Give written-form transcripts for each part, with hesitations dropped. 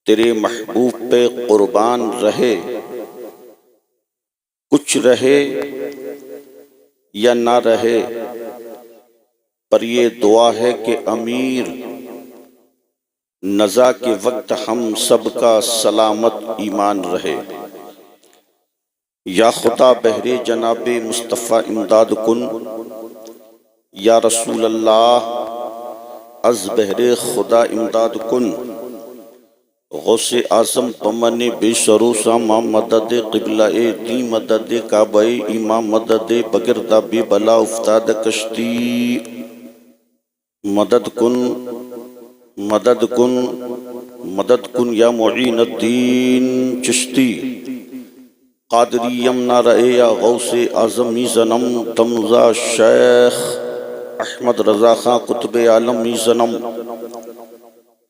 تیرے محبوب پہ قربان رہے، کچھ رہے یا نہ رہے، پر یہ دعا ہے کہ امیر نزا کے وقت ہم سب کا سلامت ایمان رہے۔ یا خدا بہرے جناب مصطفیٰ امداد کن، یا رسول اللہ از بہرے خدا امداد کن۔ غوث اعظم پمن بے شرو ساما مدد قبلہ دی مدد کعبہ امام مدد بگردہ بی بلا افتاد کشتی مدد کن مدد کن مدد کن یا معین الدین چشتی۔ قادری یمنا رہے یا غوث اعظم زنم تمزا شیخ احمد رضا خان قطب عالم زنم۔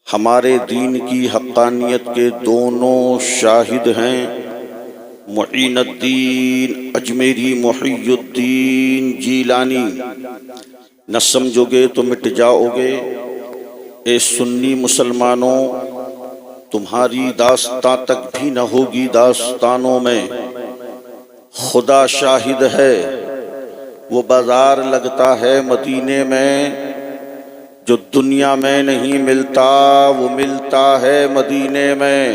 ہمارے دین کی حقانیت کے دونوں شاہد ہیں، معین الدین اجمیری محی الدین جیلانی۔ نہ سمجھو گے تو مٹ جاؤ گے اے سنی مسلمانوں، تمہاری داستاں تک بھی نہ ہوگی داستانوں میں۔ خدا شاہد ہے وہ بازار لگتا ہے مدینے میں، جو دنیا میں نہیں ملتا وہ ملتا ہے مدینے میں۔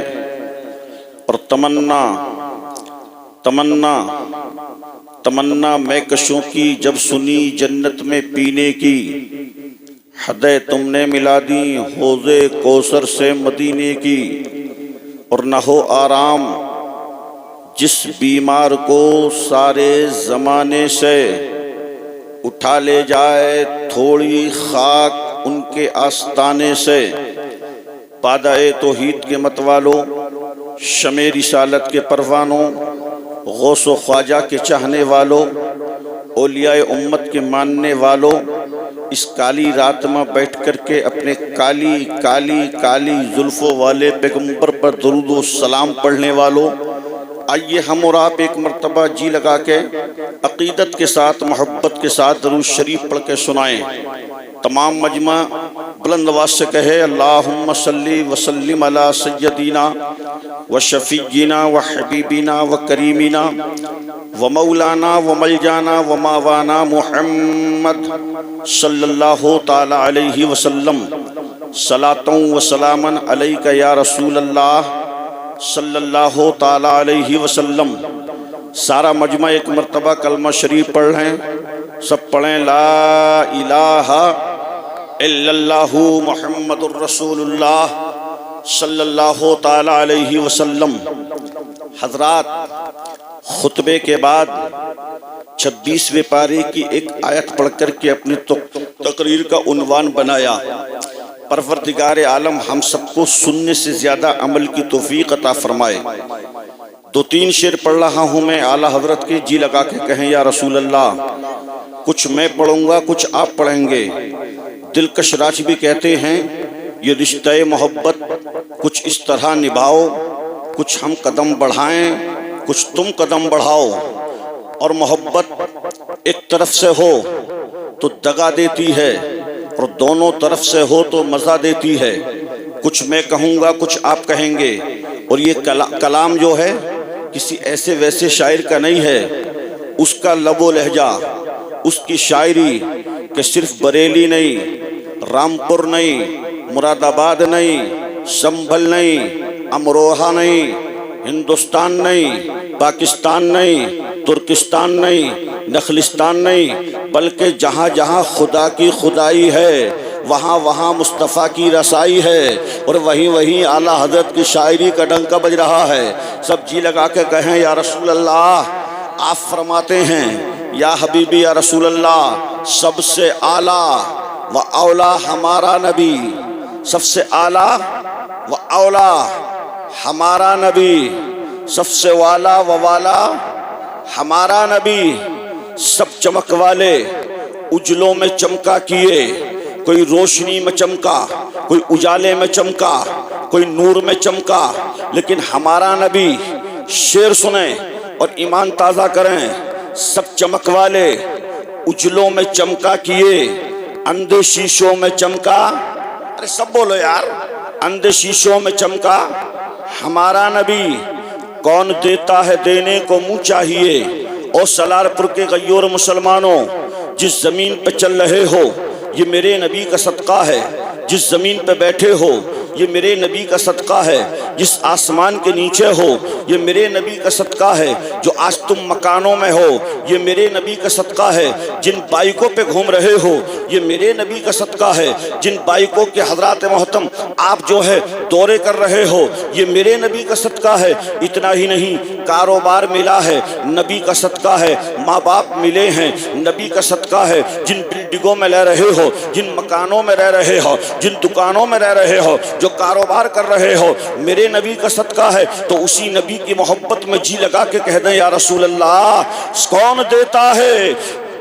اور تمنا تمنا تمنا میں کشوں کی جب سنی جنت میں پینے کی، حدیں تم نے ملا دی حوض کوثر سے مدینے کی۔ اور نہ ہو آرام جس بیمار کو سارے زمانے سے، اٹھا لے جائے تھوڑی خاک ان کے آستانے سے۔ پادائے توحید کے متوالو، شمع رسالت کے پروانوں، غوث و خواجہ کے چاہنے والوں، اولیاء امت کے ماننے والوں، اس کالی رات میں بیٹھ کر کے اپنے کالی کالی کالی زلفوں والے پیغمبر پر درود و سلام پڑھنے والوں، آئیے ہم اور آپ ایک مرتبہ جی لگا کے عقیدت کے ساتھ محبت کے ساتھ درود شریف پڑھ کے سنائیں۔ تمام مجمع بلند آواز سے کہے اللہم صلی وسلم علی سیدنا و شفیعنا و حبیبنا و کریمنا و مولانا و ملجانا و ماوانا محمد صلی اللہ تعالی علیہ وسلم۔ صلاۃ و سلاما علیک یا رسول اللہ صلی اللہ تعالی علیہ وسلم۔ سارا مجمع ایک مرتبہ کلمہ شریف پڑھ رہے ہیں، سب پڑھیں لا الہ الا اللہ محمد الرسول اللہ صلی اللہ تعالی علیہ وسلم۔ حضرات، خطبے کے بعد 26ویں پارے کی ایک آیت پڑھ کر کے اپنی تقریر کا عنوان بنایا، پروردگار عالم ہم سب کو سننے سے زیادہ عمل کی توفیق عطا فرمائے۔ 2-3 شعر پڑھ رہا ہوں میں اعلیٰ حضرت کے، جی لگا کے کہیں یا رسول اللہ۔ کچھ میں پڑھوں گا، کچھ آپ پڑھیں گے۔ دلکش راج بھی کہتے ہیں یہ رشتہ محبت کچھ اس طرح نبھاؤ، کچھ ہم قدم بڑھائیں کچھ تم قدم بڑھاؤ۔ اور محبت ایک طرف سے ہو تو دغا دیتی ہے، اور دونوں طرف سے ہو تو مزہ دیتی ہے۔ کچھ میں کہوں گا، کچھ آپ کہیں گے۔ اور یہ کلام جو ہے کسی ایسے ویسے شاعر کا نہیں ہے، اس کا لب و لہجہ، اس کی شاعری کہ صرف بریلی نہیں، رامپور نہیں، مراد آباد نہیں، سنبھل نہیں، امروہہ نہیں، ہندوستان نہیں، پاکستان نہیں، ترکستان نہیں، نخلستان نہیں، بلکہ جہاں جہاں خدا کی خدائی ہے وہاں وہاں مصطفیٰ کی رسائی ہے، اور وہیں وہیں اعلیٰ حضرت کی شاعری کا ڈنکا بج رہا ہے۔ سب جی لگا کے کہیں یا رسول اللہ۔ آپ فرماتے ہیں یا حبیبی یا رسول اللہ، سب سے اعلیٰ و اولا ہمارا نبی، سب سے اعلیٰ و اولا ہمارا نبی، سب سے والا و والا ہمارا نبی۔ سب چمک والے اجلوں میں چمکا کیے، کوئی روشنی میں چمکا، کوئی اجالے میں چمکا، کوئی نور میں چمکا، لیکن ہمارا نبی، شعر سنیں اور ایمان تازہ کریں۔ سب چمک والے اجلوں میں چمکا کیے، اندھے شیشوں میں چمکا۔ ارے سب بولو یار، اندھے شیشوں میں چمکا ہمارا نبی، کون دیتا ہے دینے کو منہ چاہیے۔ او سالار پور کے غیور مسلمانوں، جس زمین پہ چل رہے ہو یہ میرے نبی کا صدقہ ہے، جس زمین پہ بیٹھے ہو یہ میرے نبی کا صدقہ ہے، جس آسمان کے نیچے ہو یہ میرے نبی کا صدقہ ہے، جو آج تم مکانوں میں ہو یہ میرے نبی کا صدقہ ہے، جن بائکوں پہ گھوم رہے ہو یہ میرے نبی کا صدقہ ہے، جن بائکوں کے حضرات محترم آپ جو ہے دورے کر رہے ہو یہ میرے نبی کا صدقہ ہے۔ اتنا ہی نہیں، کاروبار ملا ہے نبی کا صدقہ ہے، ماں باپ ملے ہیں نبی کا صدقہ ہے، جن بلڈنگوں میں رہ رہے ہو، جن مکانوں میں رہ رہے ہو، جن دکانوں میں رہ رہے ہو، جو کاروبار کر رہے ہو میرے نبی کا صدقہ ہے۔ تو اسی نبی کی محبت میں جی لگا کے کہہ دیں یا رسول اللہ، کون دیتا ہے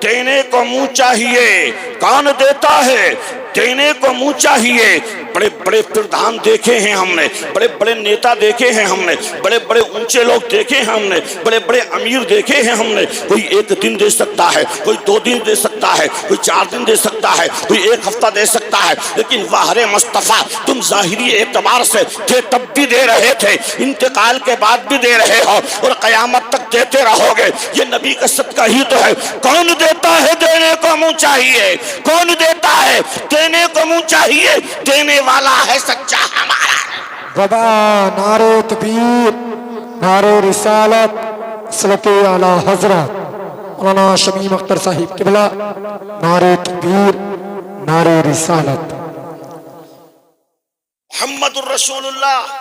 دینے کو منہ چاہیے، کون دیتا ہے دینے کو منہ چاہیے۔ بڑے بڑے پردھان دیکھے ہیں ہم نے، بڑے بڑے نیتا دیکھے ہیں ہم نے، بڑے بڑے اونچے لوگ دیکھے ہیں ہم نے، بڑے بڑے امیر دیکھے ہیں ہم نے۔ کوئی 1 دن دے سکتا ہے، کوئی 2 دن دے سکتا ہے، کوئی 4 دن دے سکتا ہے، کوئی 1 ہفتہ دے سکتا ہے، لیکن واہر مصطفیٰ تم ظاہری اعتبار سے تھے تب بھی دے رہے تھے، انتقال کے بعد بھی دے رہے ہو اور قیامت تک دیتے رہو گے۔ یہ نبی کا صدقہ ہی تو ہے۔ کون دیتا ہے دینے کو منہ چاہیے، کون دیتا ہے دینے کو منہ چاہیے، دینے والا ہے سچا ہمارا۔ بابا نعرہ تکبیر، نعرہ رسالت، صلوات علی حضرت مولانا شمیم اختر صاحب قبلہ، نعرہ تکبیر، نعرہ رسالت۔ محمد الرسول اللہ،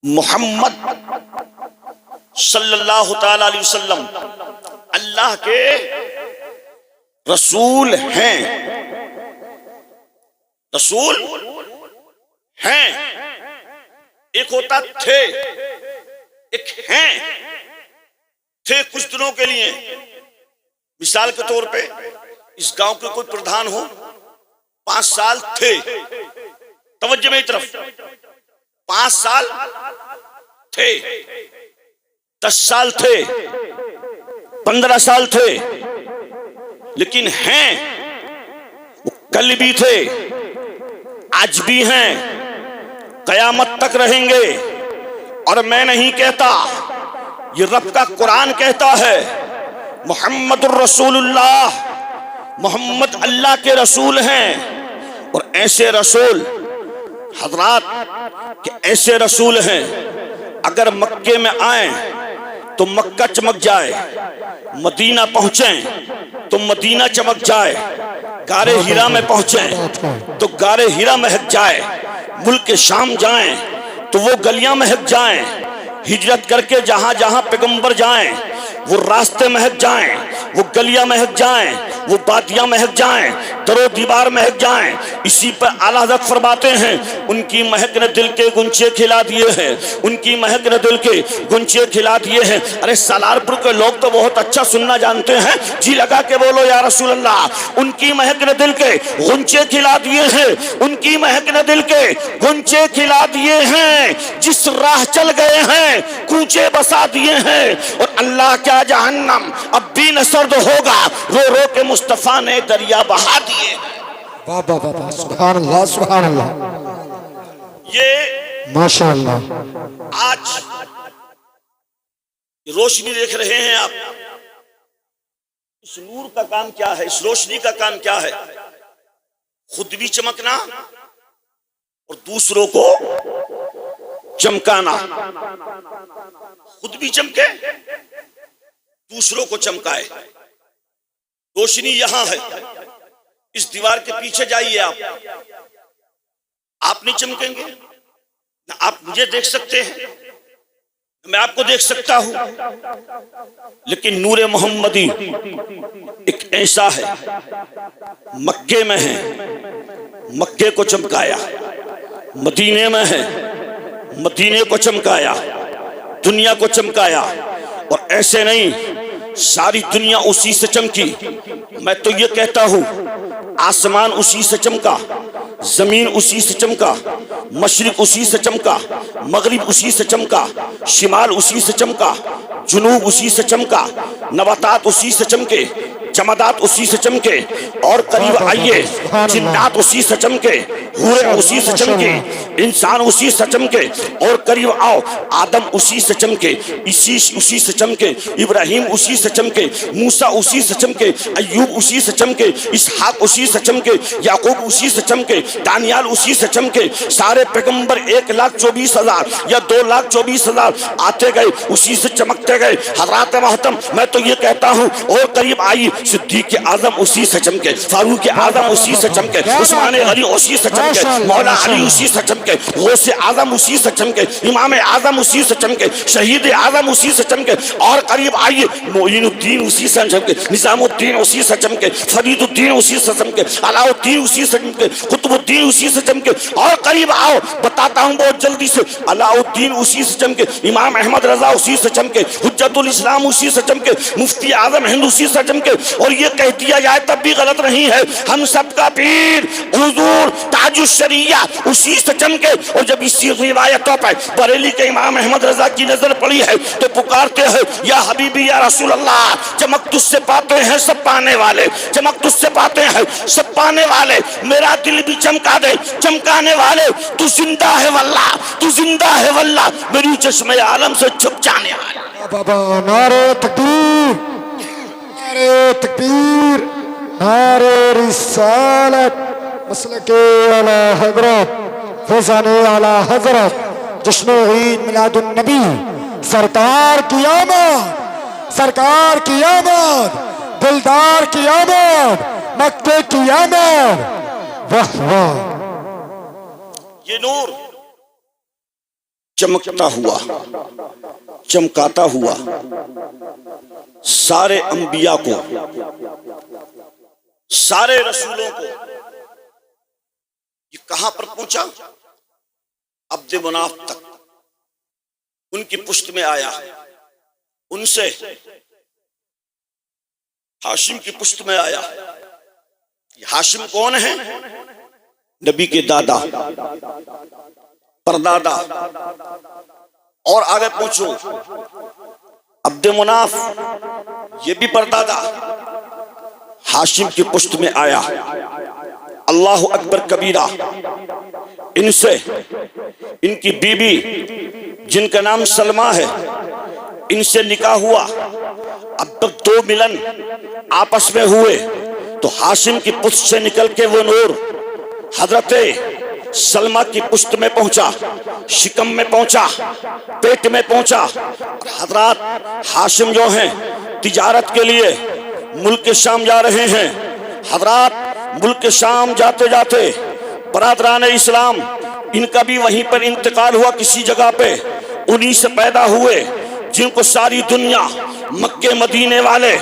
محمد صلی اللہ تعالی علیہ وسلم اللہ کے رسول ہیں، رسول ہیں۔ ایک ہوتا تھے، ایک ہیں۔ تھے کچھ دنوں کے لیے، مثال کے طور پہ اس گاؤں کے کوئی پردھان ہو، 5 سال تھے، توجہ میری طرف، 5 سال تھے، 10 سال تھے، 15 سال تھے، لیکن ہیں، وہ کل بھی تھے، آج بھی ہیں، قیامت تک رہیں گے۔ اور میں نہیں کہتا، یہ رب کا قرآن کہتا ہے، محمد الرسول اللہ، محمد اللہ کے رسول ہیں۔ اور ایسے رسول حضرات کہ ایسے رسول ہیں اگر مکے میں آئیں تو مکہ چمک جائے، مدینہ پہنچیں تو مدینہ چمک جائے، غار ہیرا میں پہنچیں تو غار ہیرا مہک جائے، ملک شام جائیں تو وہ گلیاں مہک جائیں، ہجرت کر کے جہاں جہاں پیغمبر جائیں وہ راستے مہک جائیں، وہ گلیاں مہک جائیں، وہ بادیاں مہک جائیں، در و دیوار مہک جائیں۔ اسی پر اعلیٰ حضرت فرماتے ہیں، ان کی مہک نے دل کے گنچے کھلا دیے ہیں، ان کی مہک نے دل کے گنچے کھلا دیے ہیں۔ ارے سالار پور کے لوگ تو بہت اچھا سننا جانتے ہیں، جی لگا کے بولو یا رسول اللہ۔ ان کی مہک نے دل کے گنچے کھلا دیے ہیں، ان کی مہک نے دل کے گنچے کھلا دیے ہیں، جس راہ چل گئے ہیں کوچے بسا دیے ہیں۔ اور اللہ کیا جہنم اب بھی نہ سرد ہوگا، رو رو کے مصطفیٰ نے دریا بہا دیے۔ واہ واہ واہ، سبحان اللہ، سبحان اللہ، یہ ماشاءاللہ۔ آج روشنی دیکھ رہے ہیں آپ، اس نور کا کام کیا ہے، اس روشنی کا کام کیا ہے؟ خود بھی چمکنا اور دوسروں کو چمکانا۔ خود بھی چمکے، دوسروں کو چمکائے۔ روشنی یہاں ہے، اس دیوار کے پیچھے جائیے آپ نہیں چمکیں گے، نہ آپ مجھے دیکھ سکتے ہیں، میں آپ کو دیکھ سکتا ہوں، لیکن نور محمدی ایک ایسا ہے، مکے میں ہے، مکے کو چمکایا، مدینے میں ہے، مدینے کو چمکایا، دنیا کو چمکایا۔ اور ایسے نہیں ساری دنیا اسی سے چمکی، میں تو یہ کہتا ہوں آسمان اسی سے چمکا، زمین اسی سے چمکا، مشرق اسی سے چمکا، مغرب اسی سے چمکا، شمال اسی سے چمکا، جنوب اسی سے چمکا، نباتات اسی سے چمکے، جمادات اسی سے چمکے، اور قریب آئیے جنات اسی سے چمکے، حوریں اسی سے چمکے، انسان اسی سے چمکے، اور قریب آؤ آدم اسی سے چمکے، اسی سے چمکے، ابراہیم اسی سے چمکے، موسیٰ اسی سے چمکے، ایوب اسی سے چمکے، اسحاق اسی سے چمکے، یعقوب اسی سے چمکے، دانیال اسی سے چمکے، سارے پیغمبر 1,24,000 یا 2,24,000 آتے گئے اسی سے چمکتے گئے۔ حضرات محترم میں تو یہ کہتا ہوں اور قریب آئی، صدیق اعظم اسی سے چمکے، فاروق اعظم اسی سے چمکے، عثمان غنی اسی سے چمکے، مولا علی اسی سے چمکے، غوث اعظم اسی سے چمکے، امام اعظم اسی سے چمکے، شہید اعظم اسی سے چمکے، اور قریب آئیے معین الدین اسی سے چمکے، نظام الدین اسی سے چمکے، فرید الدین اسی سے چمکے، علاء الدین اسی سے چمکے، قطب الدین اسی سے چمکے، اور قریب آؤ بتاتا ہوں بہت جلدی سے، علاء الدین اسی سے چمکے، امام احمد رضا اسی سے چمکے، حجت الاسلام اسی سے چمکے، مفتی اعظم ہند اسی سے چمکے، اور یہ کہہ دیا جائے تب بھی غلط نہیں ہے، ہم سب کا پیر حضور تاج الشریعہ اسی سے چمکے۔ اور جب اسی روایتوں پر بریلی کے امام احمد رضا کی نظر پڑی ہے تو پکارتے ہیں یا حبیبی یا رسول اللہ، چمک تجھ سے پاتے ہیں سب پانے والے، چمک تجھ سے پاتے ہیں سب پانے والے، میرا دل بھی چمکا دے چمکانے والے، تو زندہ ہے واللہ، تو زندہ ہے واللہ، میری چشم عالم سے چھپ جانے والا۔ بابا نعرہ تکبیر، نعرہ تکبیر، نعرہ رسالت، مسلک اعلی حضرت، فیضان اعلی حضرت، جشن عید میلاد النبی، سرکار کی آمد، سرکار کی آمد، دلدار کی آمد، مکے کی آمد، واہ واہ۔ یہ نور چمکتا ہوا چمکاتا ہوا سارے انبیاء کو، سارے رسولوں کو، یہ کہاں پر پہنچا؟ عبد مناف تک، ان کی پشت میں آیا، ان سے ہاشم کی پشت میں آیا۔ یہ ہاشم کون ہے؟ نبی کے دادا، پردادا، اور آگے پوچھو عبد مناف یہ بھی پردادا، ہاشم کی پشت میں آیا۔ اللہ اکبر کبیرہ۔ ان سے ان کی بیوی جن کا نام سلمہ ہے، ان سے نکاح ہوا۔ اب تک 2 ملن آپس میں ہوئے تو ہاشم کی پشت سے نکل کے وہ نور حضرت سلمہ کی پشت میں پہنچا، شکم میں پہنچا، پیٹ میں پہنچا۔ حضرات ہاشم جو ہیں تجارت کے لیے ملک شام جا رہے ہیں۔ حضرات ملک شام جاتے جاتے برادران اسلام ان کا بھی وہیں پر انتقال ہوا کسی جگہ پہ، انہی سے پیدا ہوئے جن کو ساری دنیا، مکے مدینے والے،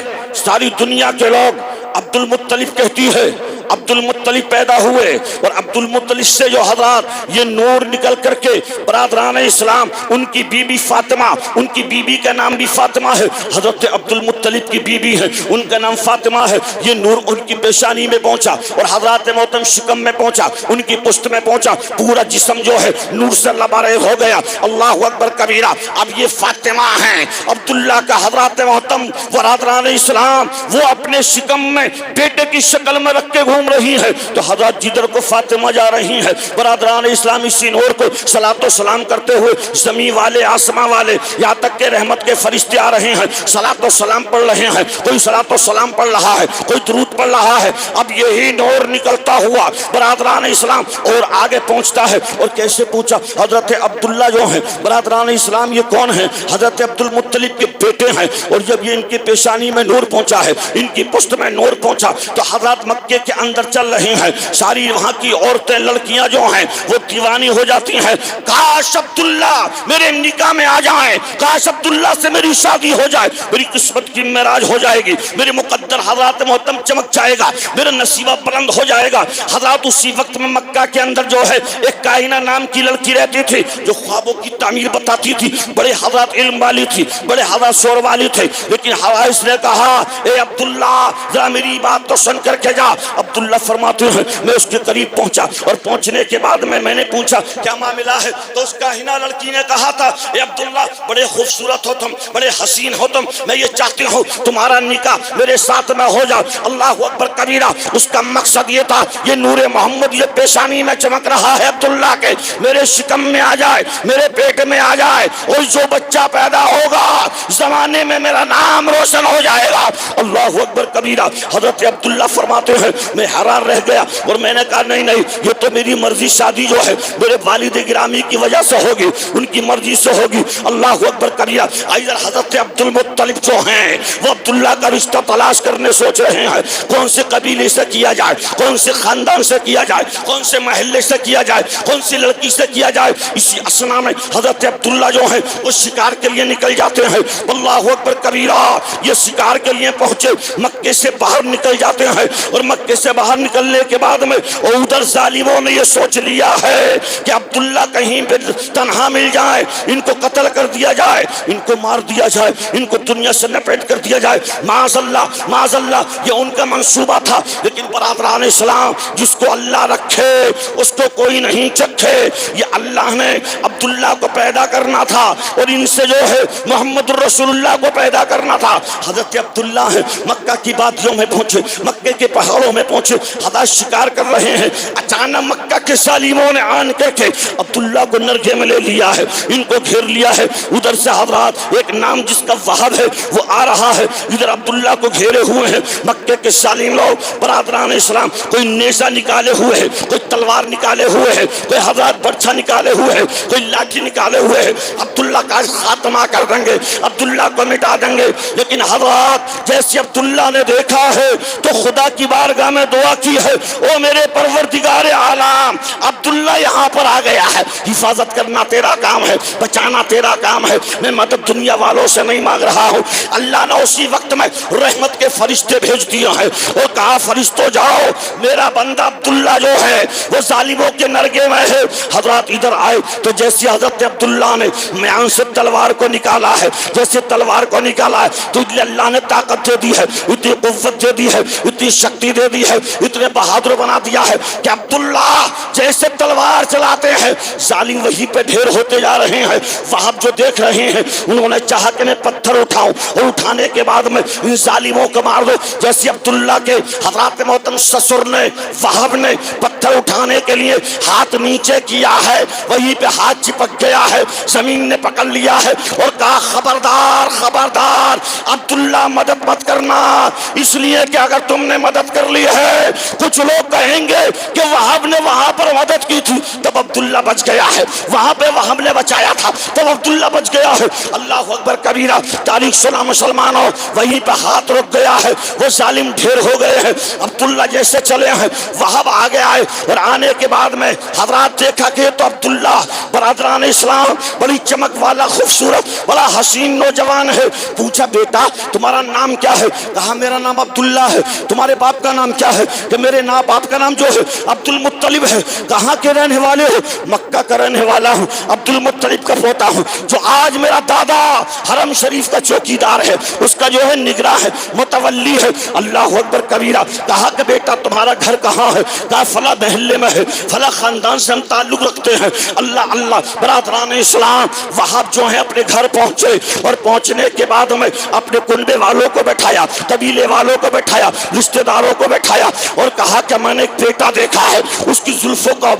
ساری دنیا کے لوگ عبد المطلب کہتی ہے۔ عبد المطلب پیدا ہوئے، اور عبد المطلب سے جو حضرات یہ نور نکل کر کے برادران اسلام، ان کی بی بی فاطمہ، ان کی بی بی کا نام بھی فاطمہ ہے، حضرت عبد المطلب کی بی بی ہے، ان کا نام فاطمہ ہے۔ یہ نور ان کی پیشانی میں پہنچا اور حضرات محترم شکم میں پہنچا، ان کی پشت میں پہنچا، پورا جسم جو ہے نور سے لبریز ہو گیا۔ اللہ اکبر کبیرہ۔ اب یہ فاطمہ ہیں عبداللہ کا، حضرات محترم برادران اسلام وہ اپنے شکم میں بیٹے کی شکل میں رکھ کے گھوم رہی ہے، تو حضرات جدھر کو فاطمہ جا رہی ہے، برادران اسلام اسی نور کو صلاۃ و سلام کرتے ہوئے زمین والے، آسمان والے، یہاں تک کہ رحمت کے فرشتے آ رہے ہیں، صلاۃ و سلام پڑھ رہے ہیں، کوئی صلاۃ و سلام پڑھ رہا ہے، کوئی درود پڑھ رہا ہے۔ اب یہی نور نکلتا ہوا برادران اسلام اور آگے پہنچتا ہے، اور کیسے پوچھا؟ حضرت عبداللہ جو ہیں برادران اسلام یہ کون ہیں؟ حضرت عبد المطلب کے بیٹے ہیں، اور جب یہ ان کی پیشانی میں نور پہنچا ہے، ان کی پشت میں نور پہنچا، تو حضرات مکے کے اندر چل رہے ہیں، ساری وہاں کی عورتیں لڑکیاں جو ہیں وہ دیوانی ہو جاتی ہیں، کاش عبداللہ میرے نکاح میں آ جائیں، کاش عبداللہ سے میری شادی ہو جائے، میری قسمت کی معراج ہو جائے گی، میرے مقدر حضرات محترم چمک جائے گا، میرا نصیبہ بلند ہو جائے گا۔ حضرات اسی وقت میں مکہ کے اندر جو ہے ایک کائنہ نام کی لڑکی رہتی تھی جو خوابوں کی تعمیر بتاتی تھی، بڑے حضرات علم والی تھی، بڑے حضرات شور والی تھی، لیکن حوائس نے کہا اے عبداللہ ذرا میری بات تو سن کر کے جا۔ عبداللہ عبداللہ فرماتے ہیں میں اس کے قریب پہنچا اور پہنچنے کے بعد میں نے پوچھا کیا معاملہ ہے؟ تو اس کاہنہ لڑکی نے کہا تھا اے عبداللہ بڑے خوبصورت ہو تم، بڑے حسین ہو تم، میں یہ چاہتی ہوں تمہارا نکاح میرے ساتھ میں ہو جائے۔ اللہ اکبر کبیرہ، اس کا مقصد یہ تھا یہ نور محمد یہ پیشانی میں چمک رہا ہے عبداللہ کے میرے شکم میں آ جائے، میرے پیٹ میں آ جائے، اور جو بچہ پیدا ہوگا زمانے میں میرا نام روشن ہو جائے گا۔ اللہ اکبر کبیرہ۔ حضرت عبداللہ فرماتے ہیں میں حیران رہ گیا اور میں نے کہا نہیں نہیں، یہ تو میری مرضی شادی جو ہے میرے والد گرامی کی وجہ سے ہوگی، ان کی مرضی سے ہوگی۔ اللہ اکبر کبیرہ۔ ادھر حضرت عبد المطلب جو ہیں وہ عبداللہ کا رشتہ تلاش کرنے سوچ رہے ہیں، کون سے قبیلے سے کیا جائے، کون سے خاندان سے کیا جائے، کون سے محلے سے کیا جائے، کون سی لڑکی سے کیا جائے۔ اسی اسنا میں حضرت عبداللہ جو ہیں وہ شکار کے لیے نکل جاتے ہیں۔ اللہ اکبر کبیرہ۔ یہ شکار کے لیے پہنچے، مکے سے باہر نکل جاتے ہیں، اور مکے سے باہر نکلنے کے بعد میں ادھر ظالموں نے یہ سوچ لیا ہے کہ عبداللہ کہیں پہ تنہا مل جائے، ان کو قتل کر دیا جائے، ان کو مار دیا جائے، ان کو دنیا سے لپیٹ کر دیا جائے۔ معاذ اللہ معاذ اللہ، یہ ان کا منصوبہ تھا، لیکن برادران اسلام جس کو اللہ رکھے اس کو کوئی نہیں چکھے۔ یہ اللہ نے عبداللہ کو پیدا کرنا تھا اور ان سے جو ہے محمد الرسول اللہ کو پیدا کرنا تھا۔ حضرت عبداللہ ہیں مکہ کی وادیوں میں پہنچے، مکے کے پہاڑوں میں پہنچے، حضرت شکار کر رہے ہیں۔ اچانک مکہ کے ظالموں نے آن کر کے عبداللہ کو نرگے میں لے لیا ہے، ان کو گھیر لیا ہے۔ ادھر سے حضرات ایک نام جس کا وہب ہے وہ آ رہا ہے، ادھر عبداللہ کو گھیرے ہوئے ہیں مکے کے ظالم لوگ۔ برادران اسلام کوئی نیزہ نکالے ہوئے ہے، کوئی تلوار نکالے ہوئے ہے، کوئی حضرات برچھا نکالے ہوئے ہے، کوئی لاٹھی نکالے ہوئے ہے۔ عبداللہ کا خاتمہ کر دیں گے، عبداللہ کو مٹا دیں گے۔ لیکن حضرات جیسے عبداللہ نے دیکھا ہے تو خدا کی بارگاہ میں دعا کی ہے، او میرے پروردگار عالم عبداللہ یہاں پر آ گیا ہے، حفاظت کرنا تیرا کام ہے، بچانا تیرا کام ہے، میں مدد دنیا والوں سے نہیں مانگ رہا ہوں۔ اللہ نے اسی وقت میں رحمت کے فرشتے بھیج دیے ہیں اور کہا فرشتوں جاؤ، میرا بندہ عبداللہ جو ہے وہ ظالموں کے نرگے میں ہے۔ حضرات ادھر آئے تو جیسے حضرت عبداللہ نے میان سے تلوار کو نکالا ہے، جیسے تلوار کو نکالا ہے تو اللہ نے طاقت دے دی ہے، اتنی قوت دے دی ہے، اتنی شکتی دے دی ہے، اتنے بہادر بنا دیا ہے کہ عبداللہ جیسے تلوار چلاتے ہیں ظالم وہی پہ ڈھیر ہوتے جا رہے ہیں۔ وہاب جو دیکھ رہے ہیں انہوں نے چاہا کہ میں پتھر اٹھاؤں اور اٹھانے کے بعد میں ان ظالموں کو مار دو۔ جیسے عبداللہ کے حضرات محترم سسر نے وہاب نے پتھر اٹھانے کے لیے ہاتھ نیچے کیا ہے، وہیں پہ ہاتھ چپک گیا ہے، زمین نے پکڑ لیا ہے اور کہا خبردار خبردار عبداللہ مدد مت کرنا، اس لیے کہ اگر تم نے مدد کر لی ہے کچھ لوگ کہیں گے کہ وہاب نے وہاں پر مدد کی تھی تب عبداللہ بچ گیا ہے، وہاں پہ وہاب نے بچایا تھا تب عبداللہ بچ گیا ہے۔ اللہ اکبر کبیرہ۔ تاریخ سنا مسلمانوں، وہیں پہ ہاتھ رک گیا ہے، وہ ظالم ڈھیر ہو گئے ہیں۔ عبداللہ جیسے چلے ہیں وہاب آگے آئے اور آنے کے بعد میں حضرات دیکھا کہ تو عبداللہ برادران اسلام بڑی چمک والا خوبصورت بڑا حسین نوجوان ہے۔ پوچھا بیٹا تمہارا نام کیا ہے؟ کہا میرا نام عبداللہ ہے۔ تمہارے باپ کا نام کیا ہے؟ کہ میرے باپ کا نام جو ہے عبد المطلب ہے۔ کہاں کے رہنے والے ہو؟ مکہ کا رہنے والا ہوں، عبد المطلب کا پوتا ہوں، جو آج میرا دادا حرم شریف کا چوکیدار ہے، اس کا جو ہے نگراں ہے، متولی ہے۔ اللہ اکبر کبیرہ۔ کہا کہ بیٹا تمہارا گھر کہاں ہے؟ کہا فلاں محلے میں ہے، فلاں خاندان سے ہم تعلق رکھتے ہیں۔ اللہ اللہ۔ برادران اسلام وہاب جو ہے اپنے گھر پہنچے اور پہنچنے کے بعد میں اپنے کنبے والوں کو بیٹھایا، قبیلے والوں کو بیٹھایا، رشتہ داروں کو بیٹھایا اور کہا کہ میں نے ایک بیٹا دیکھا ہے، اس کی زلفوں کا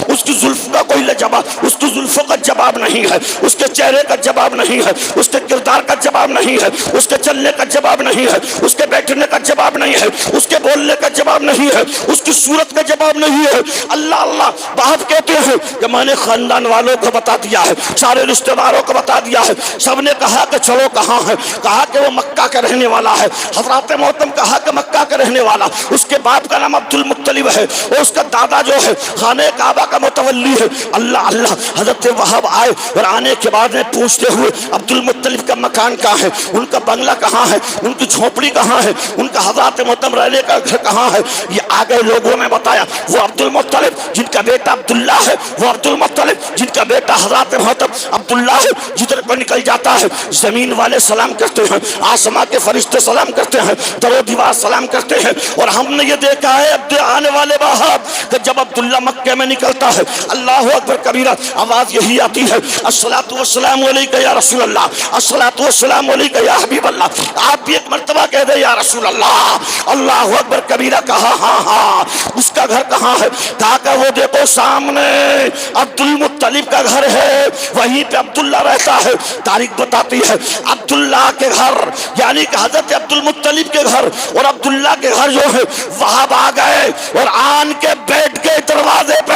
اس کی زلف کا کوئی جواب، اس کی زلفوں کا جواب نہیں ہے، اس کے چہرے کا جواب نہیں ہے، اس کے کردار کا جواب نہیں ہے، اس کے چلنے کا جواب نہیں ہے، اس کے بیٹھنے کا جواب نہیں ہے، اس کے بولنے کا جواب نہیں ہے، اس کی صورت کا جواب نہیں ہے۔ اللہ اللہ۔ باپ کہتے ہیں کہ میں نے خاندان والوں کو بتا دیا ہے، سارے رشتہ داروں کو بتا دیا ہے، سب نے کہا کہ چلو کہاں ہے؟ کہا کہ وہ مکہ کا رہنے والا ہے۔ حضرات محترم کہا کہ مکہ کا رہنے والا، اس کے باپ کا نام عبد المطلب ہے اور اس کا دادا جو ہے خانہ کعبہ کا متولی ہے۔ اللہ اللہ۔ حضرت وہاب آئے آئے اور آنے کے بعد میں پوچھتے ہوئے عبد المطلب کا مکان کہاں ہے، ان کا بنگلہ کہاں ہے، ان کی جھونپڑی کہاں ہے، ان کا حضرات محترم رہنے کا گھر کہاں ہے، یہ آگے لوگوں نے بتایا وہ عبد المطلب جن کا بیٹا عبداللہ ہے، وہ عبد المطلب جن کا بیٹا حضرات محترم عبداللہ ہے، جدھر کو نکل جاتا ہے زمین والے سلام کرتے ہیں، آسمان کے فرشتے سلام کرتے ہیں، در و دیوار سلام کرتے ہیں۔ اور ہم نے یہ دیکھا ہے اب آنے والے باہر کہ جب عبداللہ مکہ میں نکلتا ہے اللہ اکبر کبیرہ آواز یہی آتی ہے الصلاۃ والسلام علیکہ یا رسول اللہ، الصلاۃ والسلام علیکہ یا حبیب اللہ۔ آپ بھی ایک مرتبہ کہہ دیں یا رسول اللہ، اللہ اکبر کبیرہ۔ کہا ہاں ہاں اس کا گھر کہاں ہے؟ کہا کہ وہ دیکھو سامنے عبد المطلب کا گھر ہے، وہیں پہ عبداللہ رہتا ہے۔ تاریخ بتاتی ہے عبداللہ کے گھر یعنی کہ حضرت عبد المطلب کے گھر اور عبداللہ کے گھر جو ہے وہاں آ گئے اور آن کے بیٹھ گئے دروازے پہ،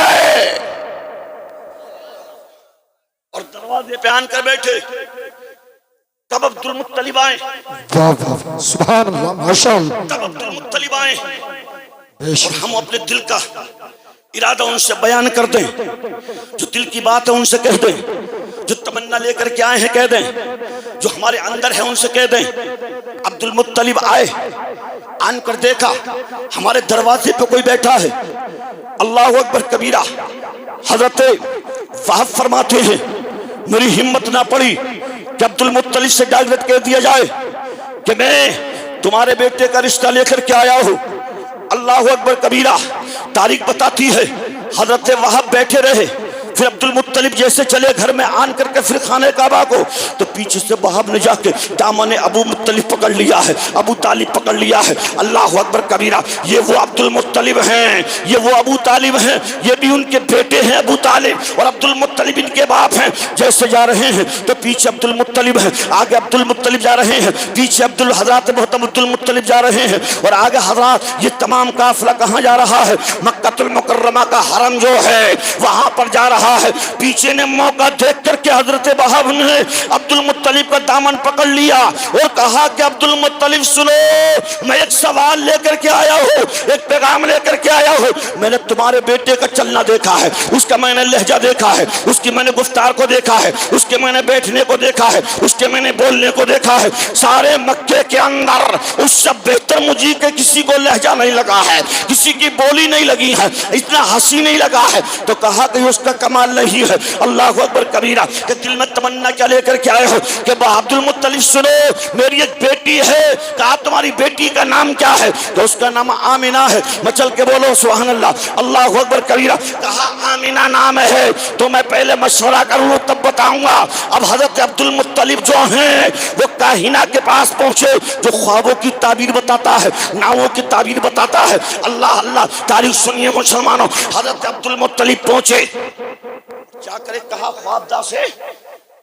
اور دروازے پہ آن کر بیٹھے۔ تب عبد المطلب آئے، واہ واہ سبحان اللہ ماشاء اللہ۔ تب عبد المطلب آئے بے شک اور ہم اپنے دل کا ارادہ ان سے بیان کر دیں، جو دل کی بات ہے ان سے کہہ دیں، جو تمنا لے کر کے آئے ہیں کہہ دیں، جو ہمارے اندر ہے ان سے کہہ دیں۔ عبد المطلب آئے، آن کر دیکھا ہمارے دروازے پہ کوئی بیٹھا ہے۔ اللہ اکبر کبیرہ۔ حضرت وہب فرماتے ہیں میری ہمت نہ پڑی کہ عبد المطلب سے ڈائریکٹ کہہ دیا جائے کہ میں تمہارے بیٹے کا رشتہ لے کر کے آیا ہوں۔ اللہ اکبر کبیرہ۔ تاریخ بتاتی ہے حضرت وہب بیٹھے رہے، پھر عبد المطلب جیسے چلے گھر میں آن کر کے پھر خانہ کعبہ کو، تو پیچھے سے وہب نے جا کے دامن ابو مطلب پکڑ لیا ہے، ابو طالب پکڑ لیا ہے۔ اللہ اکبر کبیرہ۔ یہ وہ عبد المطلب ہیں، یہ وہ ابو طالب ہیں، یہ بھی ان کے بیٹے ہیں ابو طالب، اور عبد المطلب ان کے باپ ہیں۔ جیسے جا رہے ہیں تو پیچھے عبد المطلب ہیں، آگے عبد المطلب جا رہے ہیں، پیچھے حضرات محترم عبد المطلب جا رہے ہیں، اور آگے حضرات یہ تمام قافلہ کہاں جا رہا ہے؟ مکہ المکرمہ کا حرم جو ہے وہاں پر جا رہا ہے۔ پیچھے نے موقع دیکھ کر کے حضرت وہب نے عبد المطلب کا دامن پکڑ لیا اور کہا کہ عبد المطلب سنو، میں ایک سوال لے کر کے آیا ہوں، ایک پیغام لے کر کے آیا ہوں۔ میں نے تمہارے بیٹے کا چلنا دیکھا ہے، اس کا میں نے لہجہ دیکھا ہے، اس کی میں نے گفتار کو دیکھا ہے، اس کے میں نے بیٹھنے کو دیکھا ہے، اس کے میں نے بولنے کو دیکھا ہے۔ سارے مکے کے اندر اس سے بہتر مجھے کہ کسی کو لہجہ نہیں لگا ہے، کسی کی بولی نہیں لگی ہے، اتنا ہنسی نہیں لگا ہے۔ تو کہا کہ اس کا کمال نہیں ہے۔ اللہ اکبر کبیرہ۔ کہ دل میں تمنا کیا لے کر کے آئے ہو؟ کہ عبد المطلب سنو میری ایک بیٹی ہے۔ کہا تمہاری بیٹی کا نام کیا ہے؟ تو اس کا نام آمینہ ہے۔ مچل کے بولو سبحان اللہ۔ اللہ اکبر کبیرہ۔ کہا آمینہ نام ہے تو میں پہلے مشورہ کروں تب بتاؤں گا۔ اب حضرت عبد المطلب جو ہیں وہ کاہنہ کے پاس پہنچے جو خوابوں کی تعبیر بتاتا ہے، ناموں کی تعبیر بتاتا ہے۔ اللہ اللہ تاریخ سنیے مسلمانوں۔ حضرت عبد المطلب پہنچے، جا کر کہا خوابدہ سے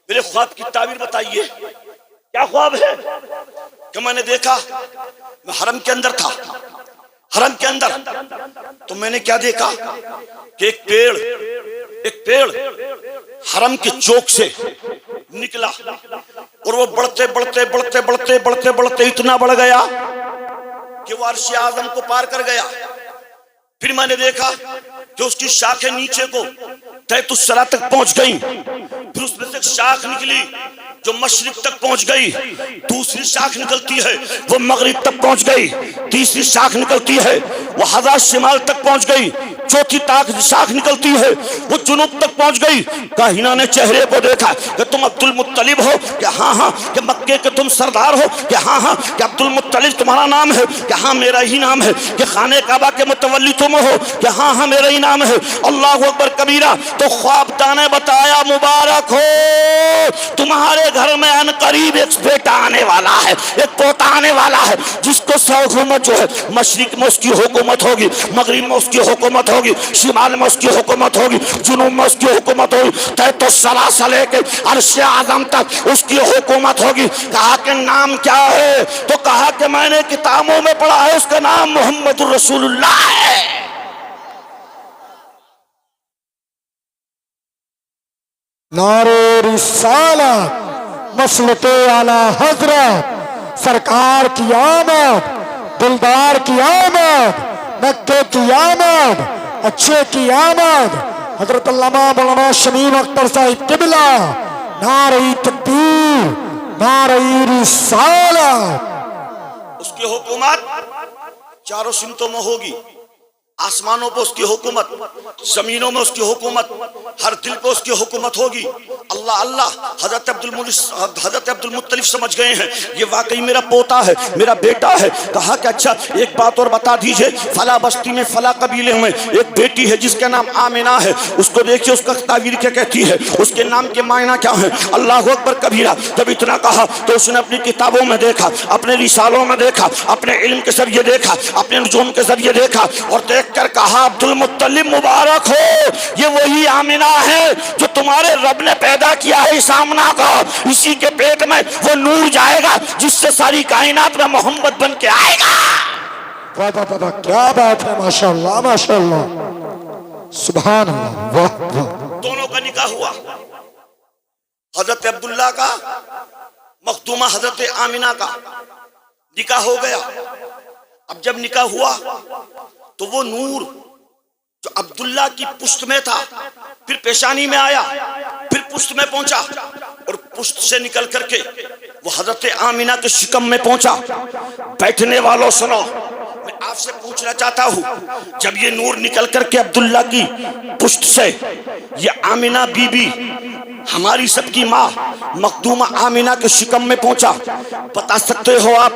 میرے خواب کی تعبیر بتائیے، کیا خواب ہے؟ کہ میں نے دیکھا میں حرم کے اندر تھا، حرم کے اندر تو میں نے کیا دیکھا کہ ایک پیڑ حرم کے چوک سے نکلا اور وہ بڑھتے بڑھتے بڑھتے بڑھتے بڑھتے بڑھتے اتنا بڑھ گیا کہ وہ عرش اعظم کو پار کر گیا۔ پھر میں نے دیکھا کہ اس کی شاخیں نیچے کو تحت الثری تک پہنچ گئی، پھر اس میں سے ایک شاخ نکلی جو مشرق تک پہنچ گئی، دوسری شاخ نکلتی ہے وہ مغرب تک پہنچ گئی، تیسری شاخ نکلتی ہے وہ حضرات شمال تک پہنچ گئی، چوتھی شاخ نکلتی ہے وہ جنوب تک پہنچ گئی۔ کاہنہ نے چہرے کو دیکھا کہ تم عبد المطلب ہو؟ کہ ہاں ہاں۔ کہ مکے کے تم سردار ہو؟ کہ ہاں ہاں۔ کہ عبد المطلب تمہارا نام ہے؟ کہ ہاں میرا ہی نام ہے۔ کہ خانہ کعبہ کے متولی تم ہو؟ کہ ہاں ہاں میرا ہی نام ہے۔ اللہ اکبر کبیرہ۔ تو خوابدہ نے بتایا مبارک ہو تمہارے گھر میں ان قریب ایک بیٹا آنے والا ہے، ایک پوتا آنے والا ہے جس کو حکومت جو ہے مشرق میں اس کی حکومت ہوگی، مغرب میں اس کی حکومت ہوگی، شمال میں اس کی حکومت ہوگی، جنوب میں اس کی حکومت ہوگی، تحت الثری سے لے کے عرش اعظم تک اس کی حکومت ہوگی۔ کہا کہ نام کیا ہے؟ تو کہا کہ میں نے کتابوں میں پڑھا ہے اس کا نام محمد الرسول اللہ ہے۔ نعرہ رسالت، مسلط اعلی حضرت سرکار کی آمد، دلدار کی آمد، مکے کی آمد، اچھے کی آمد، حضرت علامہ مولانا شمیم اختر صاحب قبلہ، نعرہ تکبیر، نعرہ رسالت۔ اس کی حکومت چاروں سمتوں میں ہوگی، آسمانوں پہ اس کی حکومت، زمینوں میں اس کی حکومت، ہر دل پہ اس کی حکومت ہوگی۔ اللہ اللہ، حضرت عبد المطلب سمجھ گئے ہیں یہ واقعی میرا پوتا ہے، میرا بیٹا ہے۔ کہا کہ اچھا ایک بات اور بتا دیجئے، فلاں بستی میں فلاں قبیلے میں ایک بیٹی ہے جس کا نام آمنہ ہے، اس کو دیکھیے اس کا تعبیر کیا کہتی ہے، اس کے نام کے معنی کیا ہیں۔ اللہ اکبر کبیرہ۔ جب اتنا کہا تو اس نے اپنی کتابوں میں دیکھا، اپنے رسالوں میں دیکھا، اپنے علم کے ذریعے دیکھا، اپنے نجوم کے ذریعے دیکھا، اور دیکھ کر کہا عبد المطلب مبارک ہو، یہ وہی آمنہ ہے جو تمہارے رب نے پیدا کیا ہے اس آمنہ کا، اسی کے پیٹ میں وہ نور جائے گا جس سے ساری کائنات میں محمد بن کے آئے گا۔ واہ واہ واہ، کیا بات ہے، ماشاءاللہ ماشاءاللہ، سبحان اللہ، واہ واہ۔ دونوں کا نکاح ہوا، حضرت عبداللہ کا، مخدومہ حضرت آمنہ کا نکاح ہو گیا۔ اب جب نکاح ہوا تو وہ نور جو عبداللہ کی پشت میں تھا پھر پیشانی میں آیا، پھر پشت میں پہنچا، اور پشت سے نکل کر کے وہ حضرت آمنہ کے شکم میں پہنچا۔ بیٹھنے والوں سنو، میں آپ سے پوچھنا چاہتا ہوں، جب یہ نور نکل کر کے عبداللہ کی پشت سے یہ آمنہ بی بی ہماری سب کی ماں مخدومہ آمنہ کے شکم میں پہنچا، بتا سکتے ہو آپ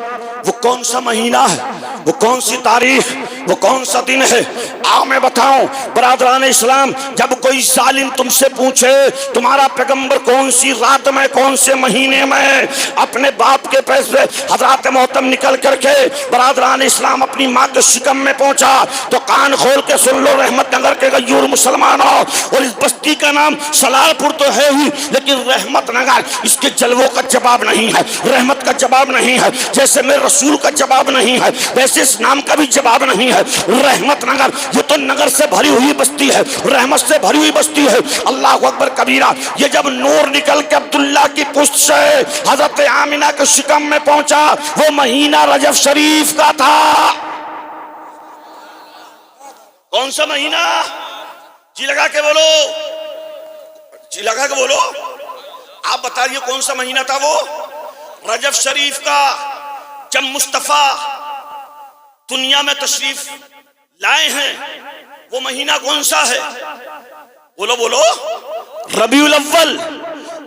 وہ کون سا مہینہ ہے، وہ کون سی تاریخ، وہ کون سا دن ہے؟ آؤ میں بتاؤں برادران اسلام، جب کوئی ظالم تم سے پوچھے تمہارا پیغمبر کون سی رات میں کون سے مہینے میں اپنے باپ کے پیسے حضرات محتم نکل کر کے برادران اسلام اپنی ماں کے شکم میں پہنچا، تو کان کھول کے سن لو رحمت نگر کے غیور مسلمانوں، اور اس بستی کا نام سلال پور تو ہے ہی لیکن رحمت نگر اس کے جلووں کا جواب نہیں ہے، رحمت کا جواب نہیں ہے، جیسے میرے رسول کا جواب نہیں ہے ویسے اس نام کا بھی جواب نہیں ہے۔ رحمت نگر یہ تو نگر سے بھری ہوئی بستی ہے، رحمت سے بھری ہوئی بستی ہے۔ اللہ اکبر کبیرہ۔ یہ جب نور نکل کے عبداللہ کی پشت سے حضرت آمنہ کے شکم میں پہنچا، وہ مہینہ رجب شریف کا تھا۔ کون سا مہینہ؟ جی لگا کے بولو، جی لگا کے بولو، آپ بتائیے کون سا مہینہ تھا؟ وہ رجب شریف کا، جب مصطفیٰ دنیا میں تشریف لائے ہیں۔ وہ مہینہ کون سا ہے؟ بولو بولو، ربیع الاول۔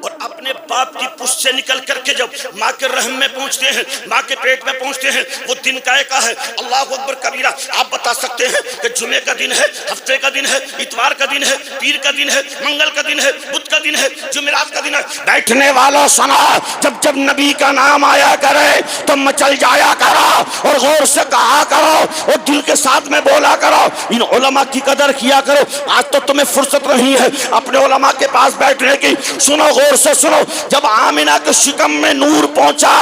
اور اپنے باپ کی پشت سے نکل کر کے جب ماں کے رحم میں پہنچتے ہیں، ماں کے پیٹ میں پہنچتے ہیں، وہ دن کا ہے۔ اللہ اکبر کبیرہ۔ آپ بتا سکتے ہیں کہ جمعے کا دن ہے، ہفتے کا دن ہے، اتوار کا دن ہے، پیر کا دن ہے، منگل کا دن ہے، بدھ کا دن ہے، جمعرات کا دن ہے؟ بیٹھنے والوں سنا، جب جب نبی کا نام آیا کرے تو مچل جایا کرو اور غور سے کہا کرو اور دل کے ساتھ میں بولا کرو، ان علماء کی قدر کیا کرو۔ آج تو تمہیں فرصت نہیں ہے اپنے علماء کے پاس بیٹھنے کی۔ سنو غور سے سنو، جب آمنہ کے شکم میں نور پہنچا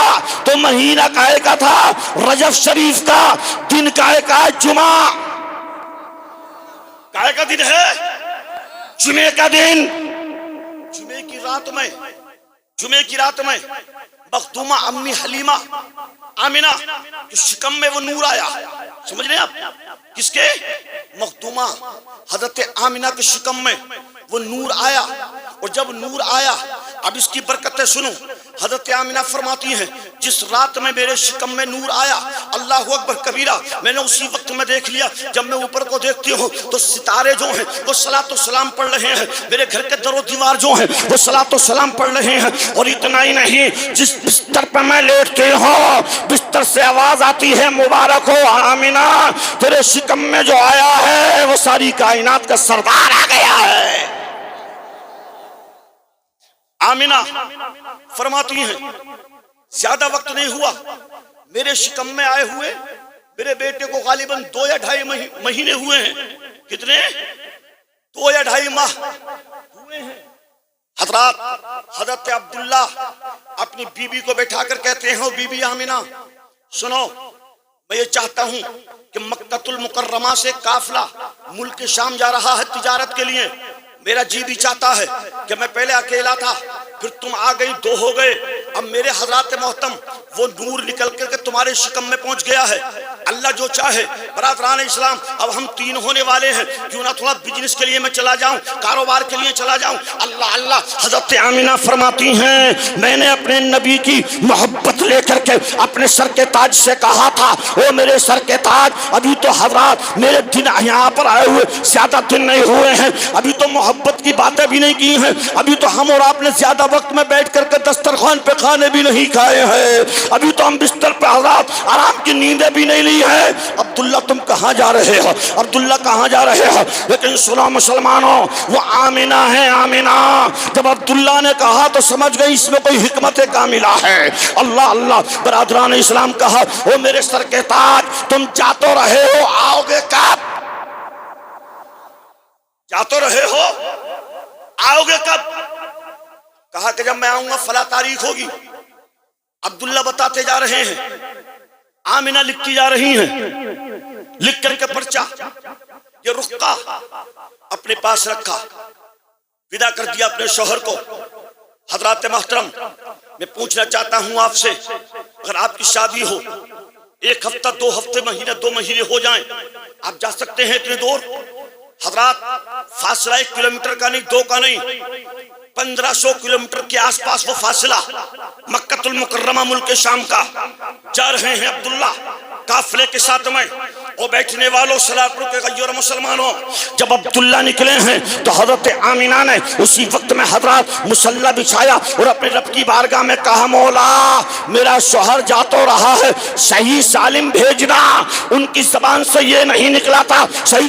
تو مہینہ کائے کا تھا؟ رجب شریف کا۔ دن کائے کا ہے؟ جمعہ۔ کائے کا دن ہے؟ جمعے کا دن۔ جمعے کی رات میں مخدومہ امی حلیمہ آمنہ کے شکم میں وہ نور آیا۔ سمجھ رہے ہیں آپ؟ کس کے؟ مخدومہ حضرت آمنہ کے شکم میں وہ نور آیا۔ اور جب نور آیا، اب اس کی برکتیں سنو۔ حضرت آمنہ فرماتی ہیں جس رات میں میرے شکم میں نور آیا، اللہ اکبر کبیرہ، میں نے اسی وقت میں دیکھ لیا، جب میں اوپر کو دیکھتی ہوں تو ستارے جو ہیں وہ صلاۃ و سلام پڑھ رہے ہیں، میرے گھر کے در و دیوار جو ہیں وہ صلاۃ و سلام پڑھ رہے ہیں۔ اور اتنا ہی نہیں، جس بستر پہ میں لیٹتی ہوں بستر سے آواز آتی ہے مبارک ہو آمنہ، تیرے شکم میں جو آیا ہے وہ ساری کائنات کا سردار آ گیا ہے۔ آمنہ فرماتی ہیں زیادہ وقت نہیں ہوا، میرے شکم میں آئے ہوئے میرے بیٹے کو غالباً 2 یا 2.5 مہینے ہوئے ہیں۔ کتنے؟ 2 یا 2.5 ماہ ہوئے ہیں۔ حضرات، حضرت عبداللہ اپنی بیوی کو بیٹھا کر کہتے ہیں بی بی آمنہ سنو، میں یہ چاہتا ہوں کہ مکہ المکرمہ سے قافلہ ملک شام جا رہا ہے تجارت کے لیے، میرا جی بھی چاہتا ہے کہ میں پہلے اکیلا تھا، پھر تم آ گئی، 2 ہو گئے، اب میرے حضرات محتم وہ نور نکل کر کے تمہارے شکم میں پہنچ گیا ہے، اللہ جو چاہے۔ برادران اسلام اب ہم 3 ہونے والے ہیں، کیوں نہ تھوڑا بزنس کے لیے میں چلا جاؤں، کاروبار کے لیے چلا جاؤں۔ اللہ اللہ، حضرت آمینہ فرماتی ہیں میں نے اپنے نبی کی محبت لے کر کے اپنے سر کے تاج سے کہا تھا، او میرے سر کے تاج، ابھی تو حضرات میرے دن یہاں پر آئے ہوئے زیادہ دن نہیں ہوئے ہیں، ابھی تو محبت کی باتیں بھی نہیں کی ہیں، ابھی تو ہم اور آپ نے زیادہ وقت میں بیٹھ کر کے دسترخوان پہ کھانے بھی نہیں کھائے ہیں، ابھی تو ہم بستر پہ حضرات آرام کی نیندیں بھی نہیں لی ہیں۔ عبداللہ تم کہاں جا رہے ہو؟ عبداللہ کہاں جا رہے ہو؟ لیکن سنو مسلمانوں، وہ آمینہ ہے، آمینہ جب عبداللہ نے کہا تو سمجھ گئی اس میں کوئی حکمت کاملہ ہے۔ اللہ اللہ، برادران اسلام کہا وہ میرے سر کے تاج، تم جا تو رہے ہو، آؤ گے کب؟ جا تو رہے ہو، آؤ گے کب؟ کہا کہ جب میں آؤں گا فلاں تاریخ ہوگی۔ عبداللہ بتاتے جا رہے ہیں، آمینہ لکھتی جا رہی ہیں، لکھ کر کے پرچہ یہ رقعہ اپنے پاس رکھا، ودا کر دیا اپنے شوہر کو۔ حضرات محترم، میں پوچھنا چاہتا ہوں آپ سے، اگر آپ کی شادی ہو، 1 ہفتہ 2 ہفتے مہینے 2 مہینے ہو جائیں، آپ جا سکتے ہیں اتنے دور؟ حضرات فاصلہ 1 کلومیٹر کا نہیں، 2 کا نہیں، 1500 کلومیٹر کے آس پاس وہ فاصلہ، مکہ المکرمہ ملک شام کا۔ جا رہے ہیں عبداللہ قافلے کے ساتھ میں، اور بیٹھنے والوں صلاۃ کے غیر مسلمانوں، جب عبداللہ نکلے ہیں تو حضرت آمینہ نے اسی وقت میں حضرات مصلی بچھایا اور اپنے رب کی بارگاہ میں کہا مولا میرا شوہر جا تو رہا ہے، صحیح سالم بھیجنا۔ ان کی زبان سے یہ نہیں نکلا تھا صحیح